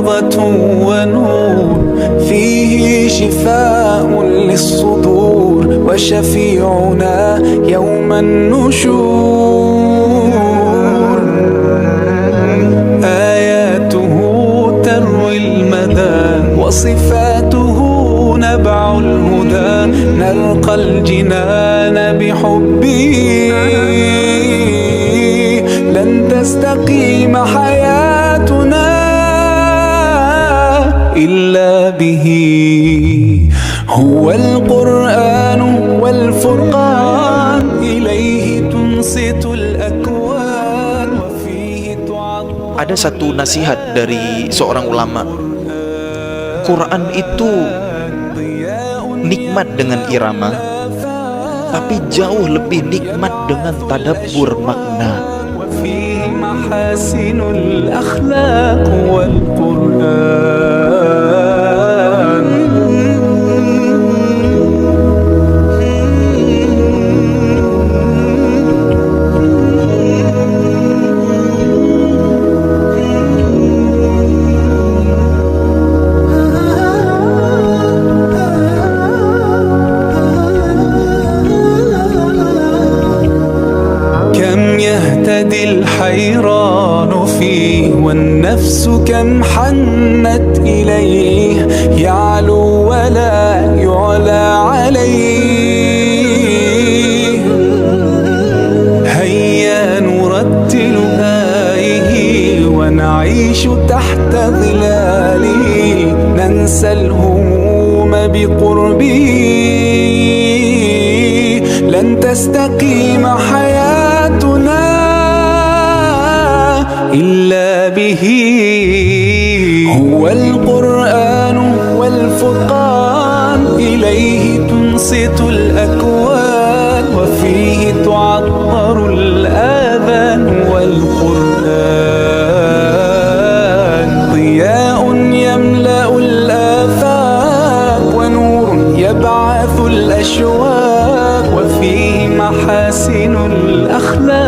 يقظة ونور، فيه شفاء للصدور وشفيعنا يوم النشور. آياته تروي المدى وصفاته نبع الهدى، نلقى الجنان بحبه، لن تستقيم حياتنا إلا به. هو القرآن والفرقان، إليه تنصت الأكوان وفيه تعطر. Ada satu nasihat dari seorang ulama, Quran itu nikmat dengan irama, tapi jauh lebih nikmat dengan tadabbur makna. وفيه محاسن الأخلاق والقرآن. يهتدي الحيران فيه، والنفس كم حنت إليه، يعلو ولا يعلى عليه. هيا نرتل آيه ونعيش تحت ظلاله، ننسى الهموم بقربه، لن تستقيم حياتنا إلا به. هو القرآن والفرقان، إليه تنصت الأكوان وفيه تعطر الآذان والقرآن. ضياء يملأ الآفاق ونور يبعث الأشواق، وفيه محاسن الأخلاق